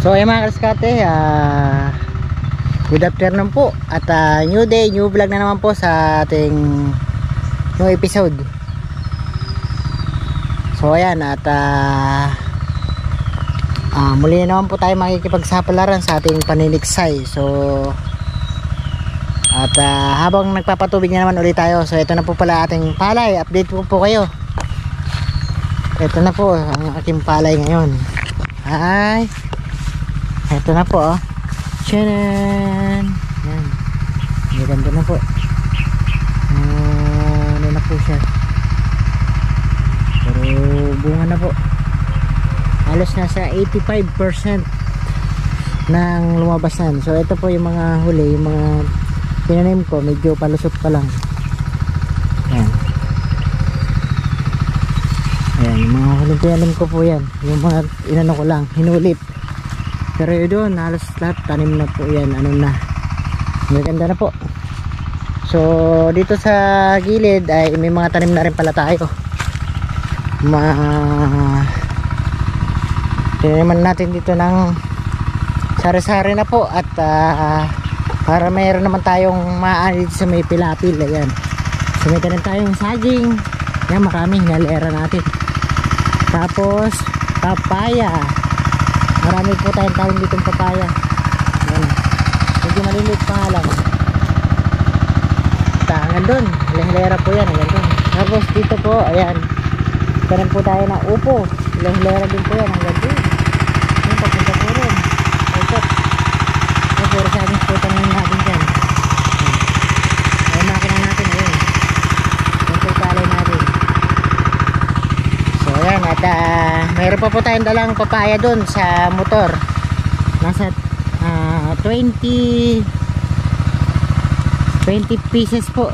So ay mga kaskate, good afternoon po. At new day, new vlog na naman po sa ating new episode. So ayan, at muli na naman po tayo makikipagsapalaran sa ating paniniksay. So at habang nagpapatubig na naman ulit tayo. So ito na po pala ating palay. Update po kayo. Ito na po ang aking palay ngayon. Ay, ito na po, oh. Tcharan! Yan. Maganda na po. Ano na po siya. Pero bunga na po. Halos nasa 85% ng lumabasan. So ito po yung mga huli, yung mga pinanim ko, medyo palusot pa lang. Yan. Ayan, yung mga huling pinanim ko po yan. Yung mga inano ko lang, hinulip. Pero yun doon, halos lahat tanim na po yan. Ano na, maganda na po. So dito sa gilid ay may mga tanim na rin pala tayo. Tiniman natin dito ng sari-sari na po. At para mayroon naman tayong maani dito sa may pilapil. Ayan, so may tanim tayong saging. Yan, maraming hinalera natin. Tapos papaya, marami po tayong tawag ditong papaya. Ayan, medyo maliliit pa nga lang. Hanggang doon, hilera po yan, hanggang doon. Tapos dito po, ayan, tanim po tayo ng upo. Hilera din po yan, hanggang doon. Ayan, papunta po rin. Ito, puro sa amin po tanim natin dyan. Ayan, makina natin, ayan. Ayan po palay natin. So ayan, at mayroon pa po tayong dalang papaya doon sa motor. Nasa 20 pieces po.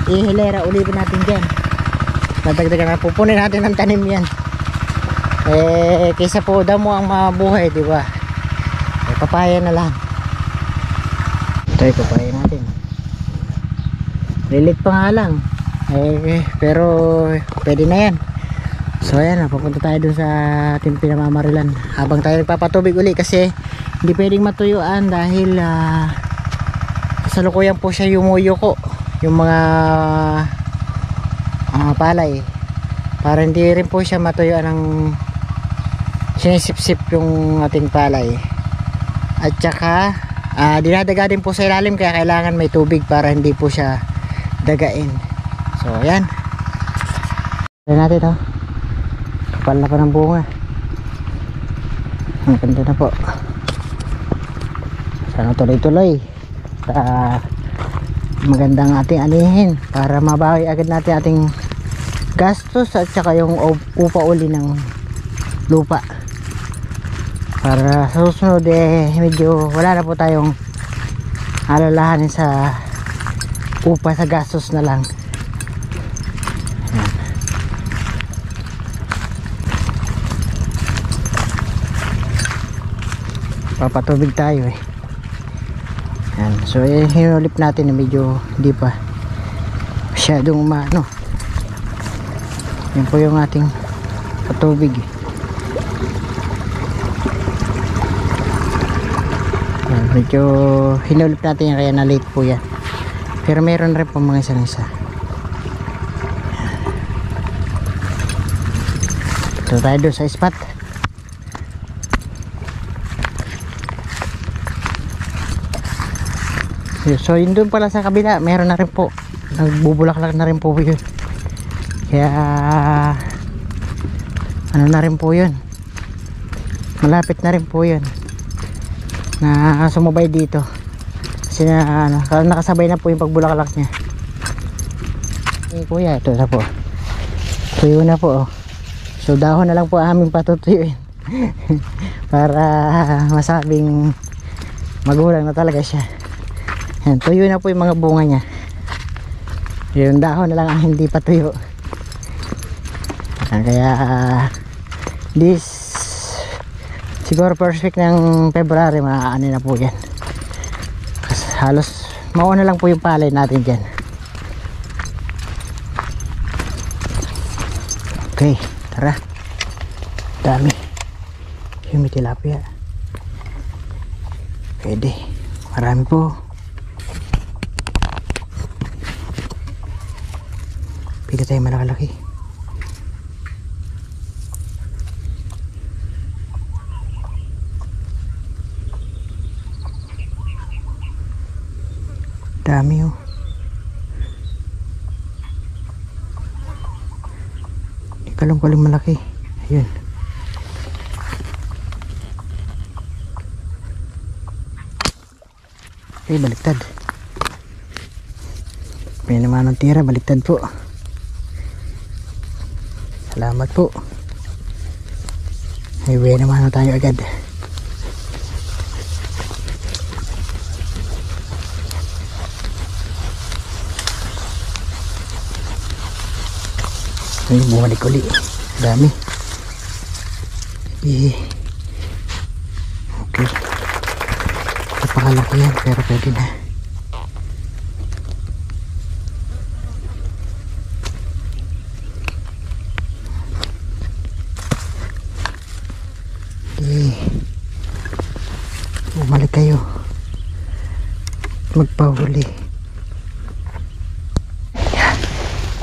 Ihilera ulit natin dyan. Madagdagan na, pupunin natin ng tanim yan. Kaysa po damo ang mabuhay, diba? Papaya na lang. Ito yung papaya natin. Lilit pa nga lang. Pero pwede na yan. So ayan, papunta tayo dun sa ating pinamamarilan habang tayo nagpapatubig uli, kasi hindi pwedeng matuyuan dahil kasalukuyan po siya yumuyuko yung mga palay, para hindi rin po siya matuyuan ng sinisip-sip yung ating palay. At saka dinadaga din po sa ilalim, kaya kailangan may tubig para hindi po siya dagain. So ayan, ayan natin, oh. Kapal na pa ng bunga. Ang ganda na po. Sana tuloy-tuloy. Magandang ating anihin para mabawi agad natin ating gastos at saka yung upa uli ng lupa. Para sa susunod medyo wala na po tayong alalahanin sa upa, sa gastos na lang. Papatubig tayo Yan. So hinulip natin na medyo hindi pa masyadong umano. Yan po yung ating patubig. Yan, medyo hinulip natin yan, kaya na late po yan. Pero meron rin po mga isang-isa. So tayo doon sa spot. So yun doon pala sa kabila, meron na rin po, nagbubulaklak na rin po yun. Kaya ano na rin po yun, malapit na rin po yun na sumabay dito, kasi nakasabay na po yung pagbulaklak nya. Kuya, ito na po, tuyo na po, oh. So dahon na lang po aming patutuyuin para masabing magulang na talaga siya. Yan, tuyo na po yung mga bunga niya. Yung dahon na lang ang hindi pa tuyo. Kaya this siguro first week ng February maaani na po yan. Kasi halos mauna lang po yung palay natin dyan. Okay, tara. Dami. Yung may tilapia. Pwede. Marami po. Pili tayo malaki-laki. Dami oh. Kalong-kalong malaki. Ayun. Okay, baliktad. May naman ng tira, baliktad po. Salamat po. Highway naman na tayo agad. Ay, bumalik uli. Dami. Okay. Napakalaki yan, pero pwede na. Bumalik kayo. Magpahuli.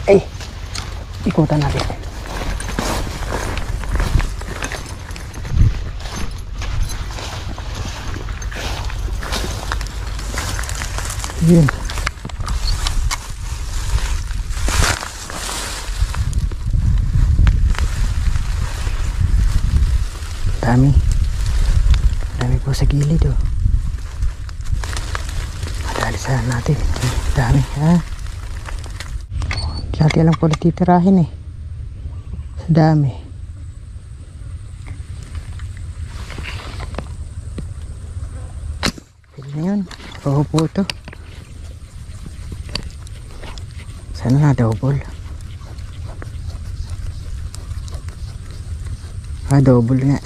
Ay! Ikutan natin. Yun. Dami. Dami po sa gilid oh. Madalisahan natin. Dami ha. Dati lang po natitirahin eh. Sa dami. Pwede na yun. Roho po ito. Sana na double. Double nga.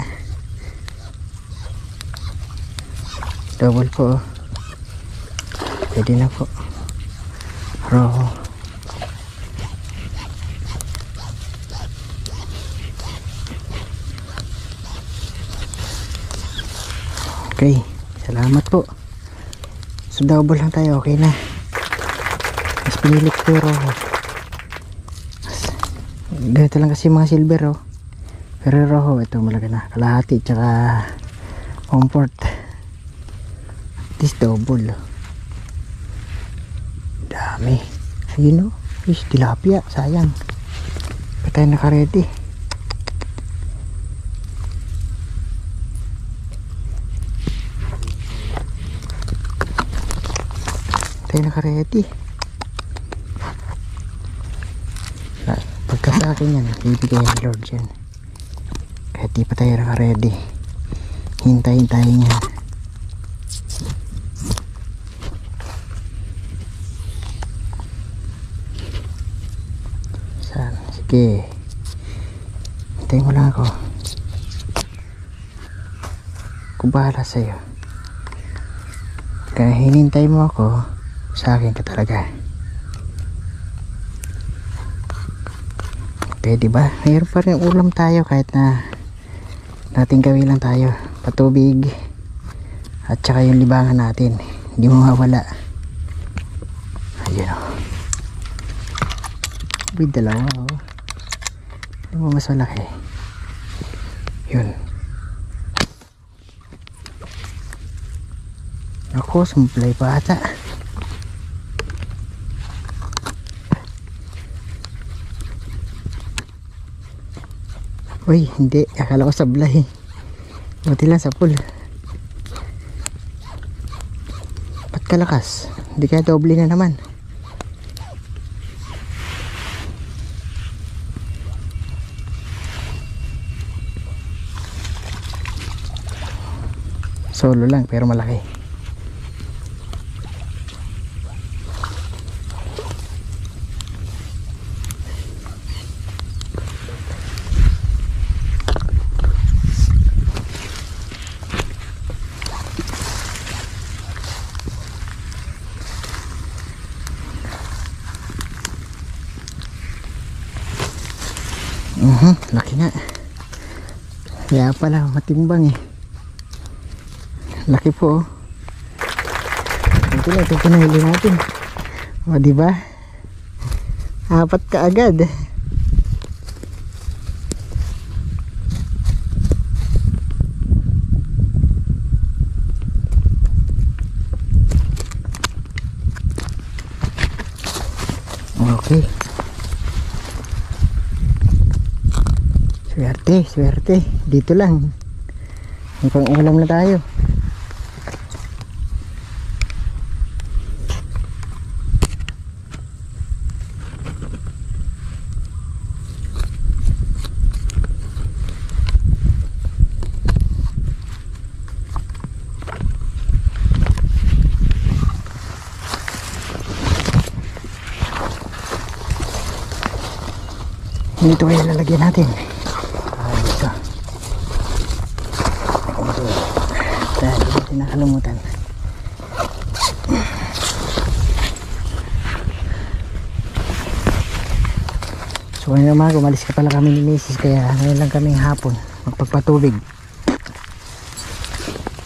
Double po. Pwede na po. Roho. Okay, salamat po. So double lang tayo, okay na. Mas pinilit pero ganito lang kasi mga silver oh. Pero roho, ito malaga na. Kalahati tsaka comfort. This double. Dami. Ayun oh. Fish, tilapia, sayang. Pa tayo naka-ready. Tayo naka-ready. Pagka sa akin yan, bibigay ng Lord yan. Kahit di pa tayo naka-ready, hintayin tayo yan. Saan? Sige, hintayin mo lang ako. Kung bahala sa'yo. Kaya hinintay mo ako, sa akin ka talaga. Pwede ba? Mayroon pa rin ulam tayo kahit na nating gawin lang tayo. Patubig at saka yung libangan natin. Hindi mo mawala. Ayun o. With dalawa o. Hindi mo mas malaki. Yun. Ako, sumplay pa ata. Uy, hindi. Akala ko sablay. Buti lang sa pool. Ba't kalakas? Hindi kaya doble na naman. Solo lang pero malaki. Laki nga. Kaya pala matimbang eh. Laki po oh. Ito na, ito pinahili natin. O, diba? 4 ka agad. Okay. Swerte, swerte. Dito lang. May pang-ulam na tayo. Dito kayo lalagyan natin. Dito. Dahil hindi nakalimutan. So ngayon naman, umalis ka pala kami ni Mrs. Kaya ngayon lang kaming hapon magpagpatubig.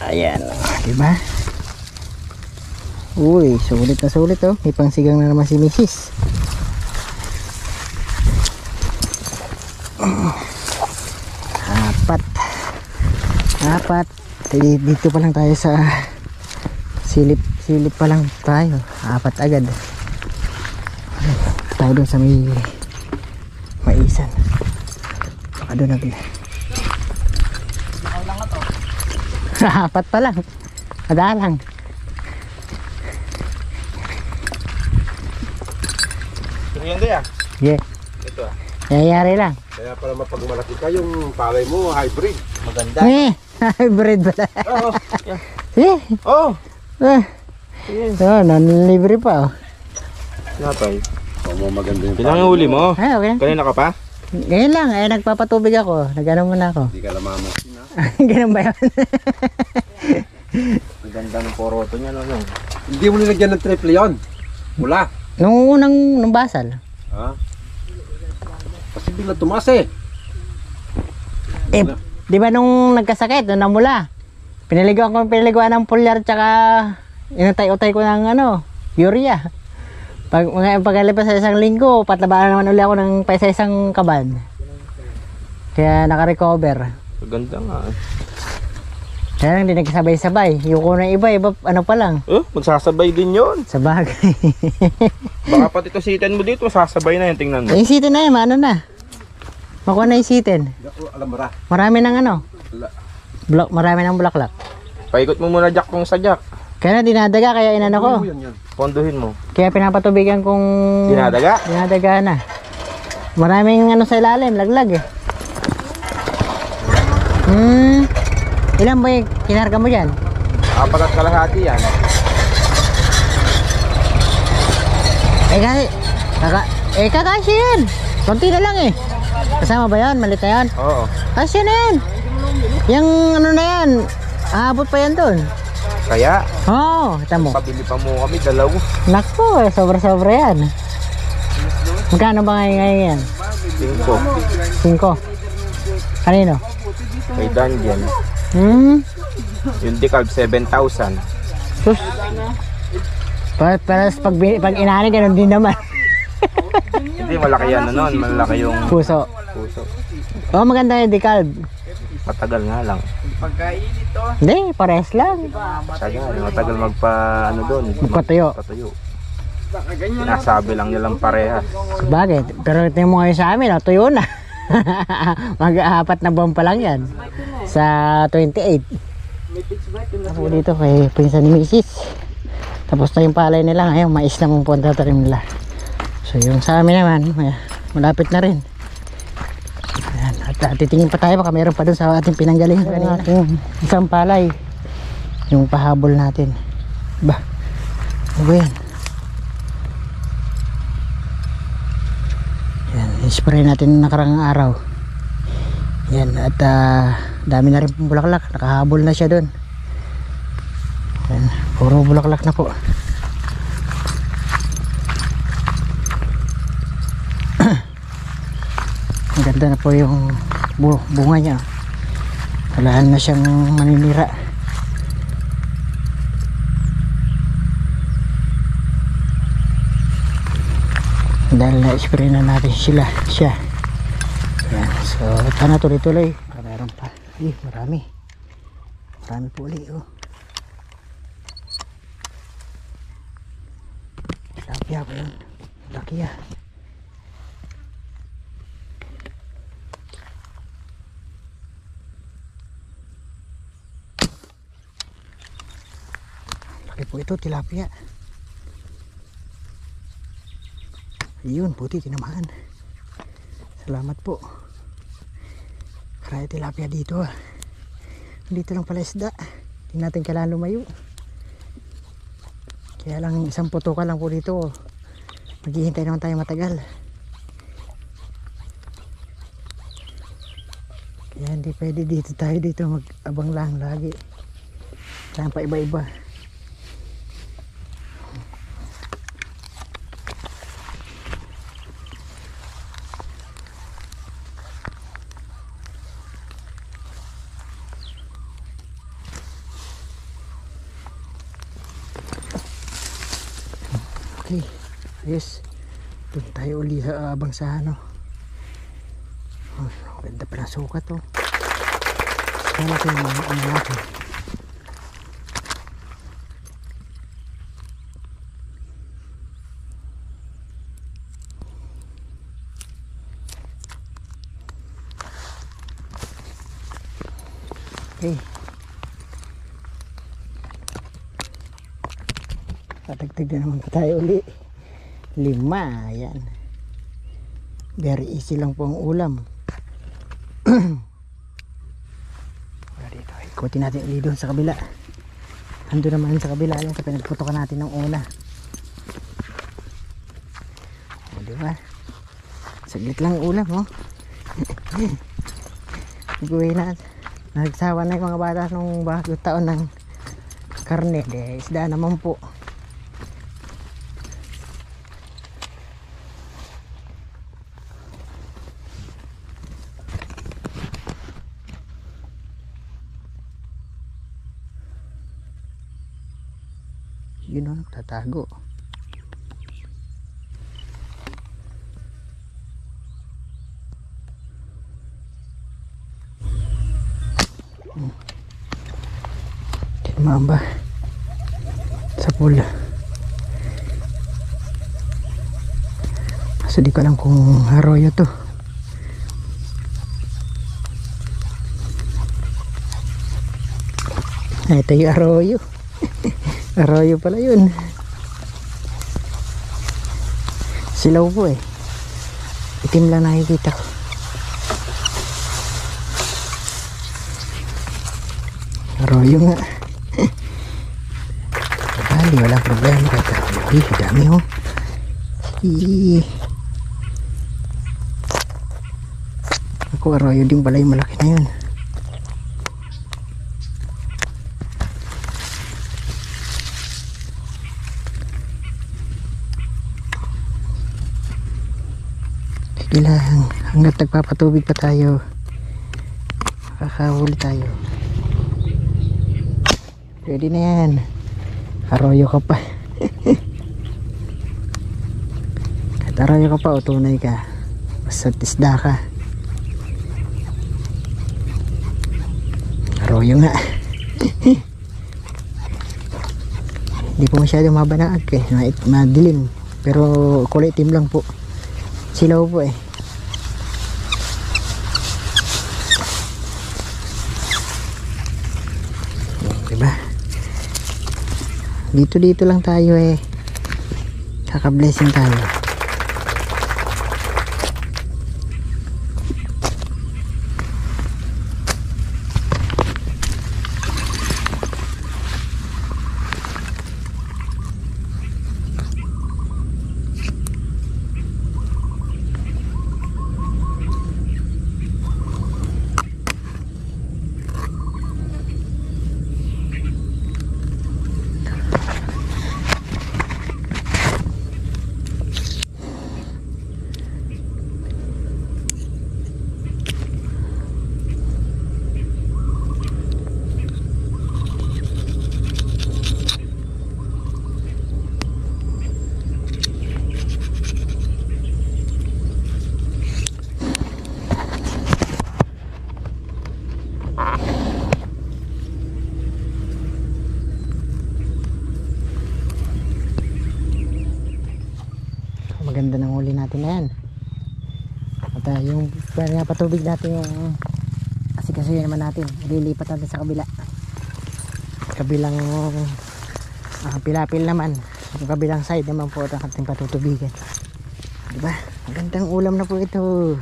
Ayan, diba? Uy, sulit na sulit oh. May pangsigang na naman si Mrs. Apat. Dito pa lang tayo sa silip pa lang tayo. 4 agad. Tayo doon sa may maisan. Baka doon natin. 4 pa lang. Madalang. Ito yan. Yeah. Ito ah. Nangyayari lang. Kaya pala mapagmalaki ka yung palay mo, hybrid. Maganda. Hybrid pala. Oo. Eh. Oo. Non-libre pa oh. Napay. Oo, maganda yung palay. Huli mo? Ay, okay. Kanina ka pa? Ngayon lang, nagpapatubig ako. Nag-ano muna ako. Hindi ka lamama. Ganun ba yun? Maganda ng poroto niya, no? Hindi mo nilagyan ng triple yon. Mula. Nung basal. Ha? Kasi bigla tumas eh. Di ba nung nagkasakit, nung namula, pinaliguan ng pulyar tsaka inutay-utay ko ng urea. Pagkalipas sa 1 linggo, patlabaan naman uli ako ng sa isang kaban. Kaya naka-recover. Maganda nga eh. Kaya lang, hindi nagsabay-sabay. Yung kuna iba pa lang. Magsasabay din yun. Sa bagay. Baka pati ito sitin mo dito, sasabay na yun, tingnan mo. Yung sitin na yun, ano na. Makuha na yung sitin. Alam mo ra. Marami ng marami ng bulaklak. Paikot mo muna jack kung sa jack. Kaya na dinadaga, kaya inano ko. Ponduhin mo. Kaya pinapatubigan kong Dinadaga? Dinadaga na. Maraming sa ilalim, laglag eh. Ilan ba yung kinarga mo dyan? 4 at kalahati yan. Kakasya yan. Konti na lang eh. Kasama ba yan? Malit na yan? Oo. Kasya na yan. Yung na yan, aabot pa yan dun. Kaya? Oo, kita mo. Pabili pa mo kami, 2. Naku, sobra-sobra yan. Magkano ba ngayon yan? 5. Kanino? Kay Dungeon. Yung dekalb 7,000. Sus. Para pag inani, ganun din naman. Hindi, malaki yan nun. Malaki yung puso. Oo, maganda yung dekalb. Matagal nga lang. Hindi, pares lang. Matagal doon. Magpatuyo. Sinasabi lang nilang parehas. Bakit? Pero ito mo ngayon sa amin, tuyo na. Mag-4 na buwan pa lang yan. Sa 28. Ako dito kay pinsan ni Mrs. Tapos na yung palay nila. Ngayon, mais na mong punta tarim nila. So yung sa amin naman, malapit na rin. Ayan, at titingin pa tayo, baka meron pa dun sa ating pinanggalingan kanina. Isang palay. Yung pahabol natin. Ba? Ano ba yan? Yan, spray natin nakarang araw. Yan, at dami na rin pong bulaklak. Nakahabol na siya dun. Yan, puro bulaklak na po. Maganda na po yung bunga niya. Wala na siyang maninira. dahil na-spray na natin siya. Yan. So sana tuloy-tuloy. Meron pa. Marami po ulit. Tilapia ko yun. Laki laki po ito, tilapia. Yun, puti, tinamaan. Salamat po. Karaya tilapia dito Dito lang pala isda. Hindi natin kailangan lumayo. Kaya lang isang putukan lang po dito. Maghihintay naman tayo matagal. Kaya hindi pwede dito tayo mag-abang lang lagi. Kailangan pa iba-iba. Okay, ayos. Doon tayo uli sa abang sa ano. Ganda pa ng sukat Sana ito yung ano natin. Okay. Tatagtag na naman tayo uli. 5, yan. Very easy lang po ang ulam. Dito, ikutin natin ulit doon sa kabila. Ando naman sa kabila yan sa pinagputokan natin ng una. Diba? Saglit lang ulam Iguwi na. Nagsawa na yung mga bata nung bagong taon ng karne. Isda naman po. Yun tatago. Mamba sa pula. So di ko alam kung arroyo to. Ito yung arroyo. Arroyo pala yun. Silaw po itim lang nakikita ko. Arroyo nga. Bali, walang problema kahit arroyo. Dami ako arroyo din pala yung malaki na yun. Lang hanggat nagpapatubig pa tayo kakahuli tayo. Pwede na yan. Arroyo ka pa. Kahit arroyo ka pa o tunay ka, basta tisda ka. Arroyo nga. Hindi po masyado mabanaag madilim, pero kulay itim lang po. Silaw po diba? Dito lang tayo kaka-blessing tayo. maganda ng huli natin na yan. At yung patubig natin yung kasi naman natin, ililipat natin sa kabilang pilapil naman, yung kabilang side naman po ito ating patutubigan, diba? Magandang ulam na po ito.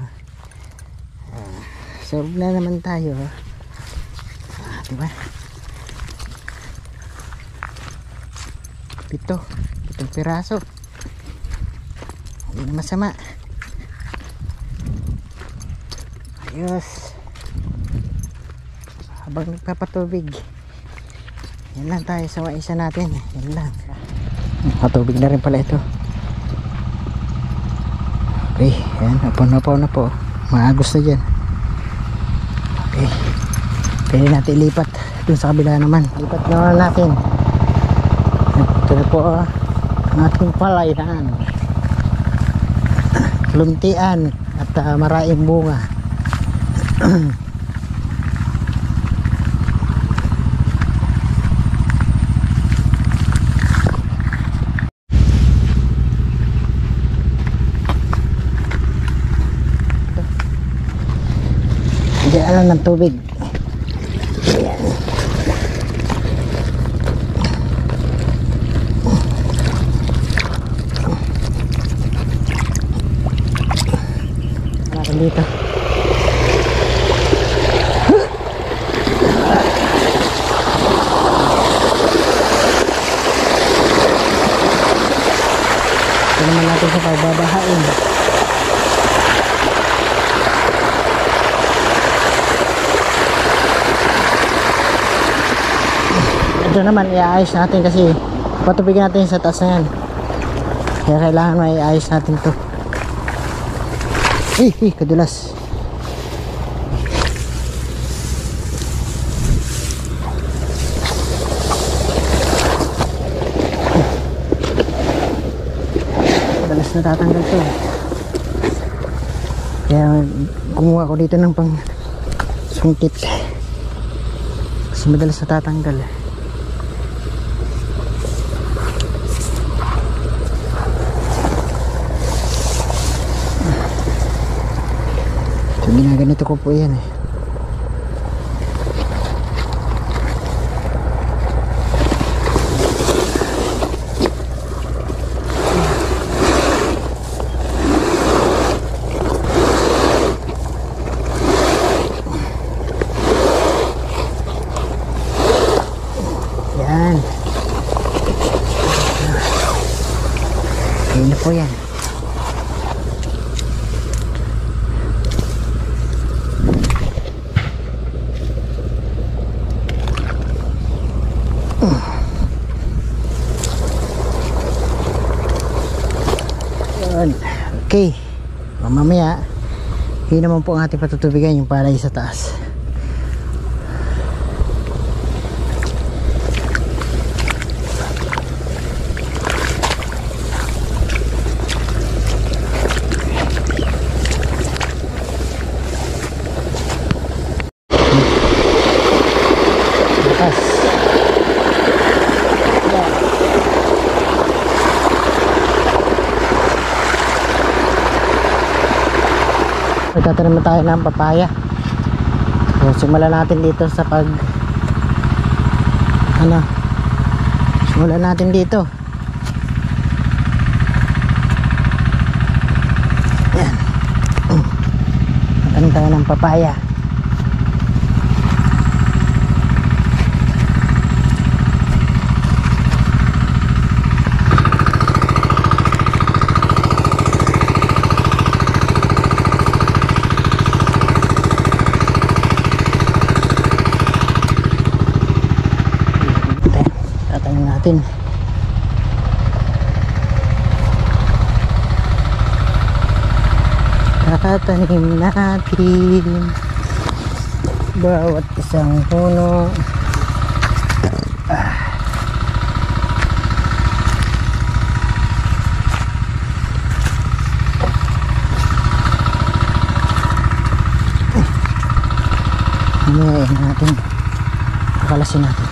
Serve na naman tayo, diba? Pitong piraso, hindi na masama. Ayos. Habang nagpapatubig, yan lang tayo sa maisa natin, yan lang. Patubig na rin pala ito. Okay, yan, napaw na po, maagos na dyan. Okay, pwede natin ilipat dun sa kabila naman. Lipat naman natin. Ito na po ang ating palayan, luntian at maraing bunga. Hindi alam ng tubig. Ayan. Wala dito. Ito naman natin sa pagbabahain. Ito naman iayos natin kasi patubigin natin sa taas na yan, kaya kailangan maiayos natin to. Kadulas. Madalas natatanggal to, kaya kumuha ko dito ng pang sungkit kasi madalas natatanggal. Ginaganito ko po yan yan. Ayun na po yan. Okay, mamaya yun naman po ang ating patutubigan, yung palay sa taas. Magtatanim tayo ng papaya. So, simulan natin dito sa simulan natin dito. Yan. Magtatanim tayo ng papaya. Natin kakatanim natin bawat isang puno. Ngayon natin kakalasin natin.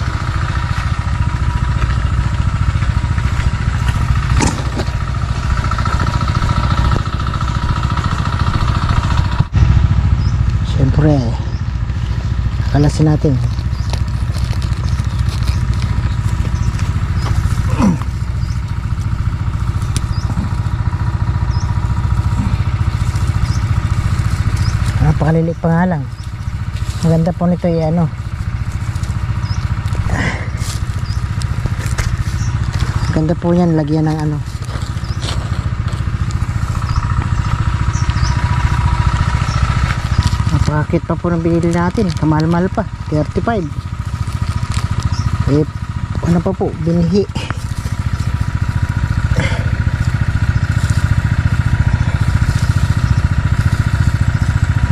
Siyempre, kalasin natin. Napakalilit pa nga lang. Maganda po nito yung ano. Maganda po yan, lagyan ng ano. Napakakit pa po ng binili natin. Kamahal-mahal pa, 35. Eh, ano pa po, binhi.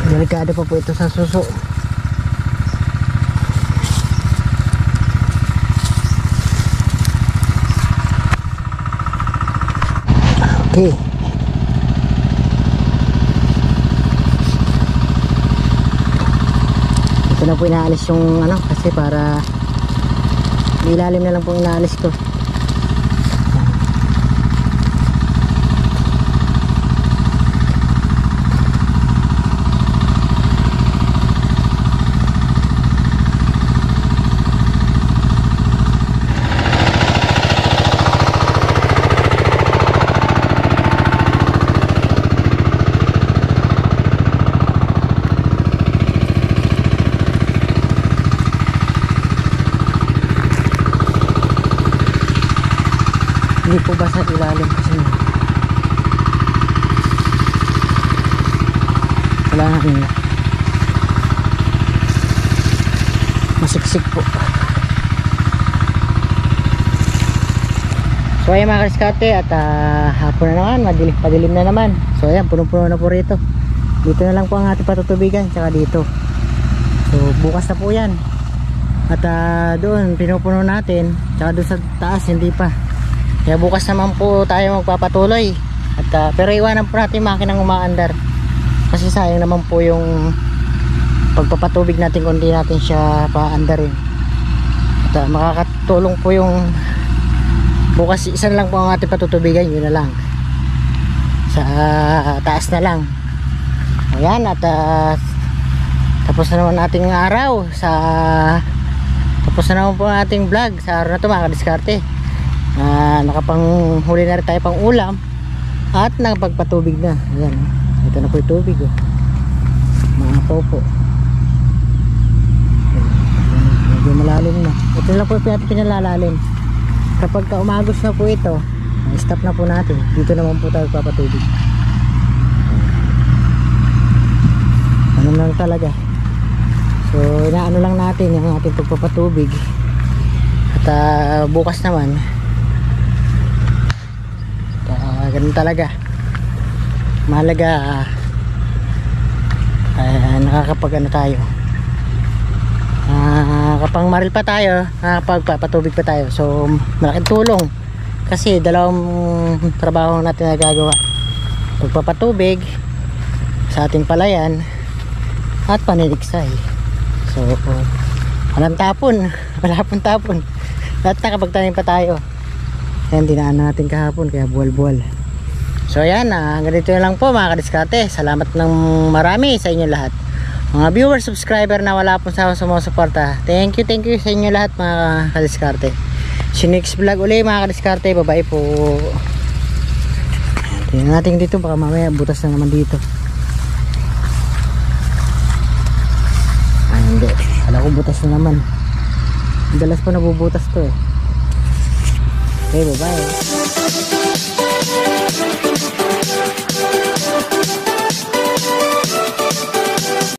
Delikado pa po ito sa suso. Okay. Ito na po inaalis yung ano, kasi para ilalim na lang po inaalis ko. Hindi po basa ilalim kasi kailangan masiksik po. So ayan mga kadiskarte, at hapon na naman, padilim na naman. So ayan, punong-puno na po rito. Dito na lang po ang ating patutubigan, tsaka dito. So bukas na po yan. At doon pinupuno natin, tsaka doon sa taas hindi pa. Kaya bukas naman po tayo magpapatuloy. At pero iwanan po natin yung makinang umaandar. Kasi sayang naman po yung pagpapatubig natin kung di natin siya paandarin. At makakatulong po yung bukas isa na lang po ang ating patutubigan, yun na lang. Sa taas na lang. Ayan, at tapos na naman ating araw tapos na naman po ang ating vlog sa araw na ito mga kadiskarte. Nakapanghuli na rin tayo pang ulam at nakapagpatubig na. Ayan, ito na po yung tubig, oh. Mga popo, medyo malalim na. Ito lang po yung pinalalalim. Kapag umagos na po ito, stop na po natin. Dito naman po tayo papatubig. Ano lang talaga. So inaano lang natin yung ating pagpapatubig. At bukas naman ganun talaga. Mahalaga nakakapag ano tayo, kapang maril pa tayo, nakakapagpapatubig pa tayo. So malaking tulong kasi dalawang trabaho natin na gagawa: pagpapatubig sa ating palayan at paniliksay. So walang tapon, wala pong tapon, lahat nakapagtanim pa tayo. Yan, dinaan natin kahapon kaya buwal-buwal. So ayan, ganito lang po mga kadiskarte. Salamat ng marami sa inyo lahat, mga viewers, subscriber na wala pong sumusuporta. Thank you sa inyo lahat mga kadiskarte. Si next vlog ulit mga kadiskarte. Bye-bye po. Tingnan natin dito, baka mamaya butas na naman dito. Hindi, alam ko butas na naman. Dalas pa nabubutas to eh. Okay, bye-bye.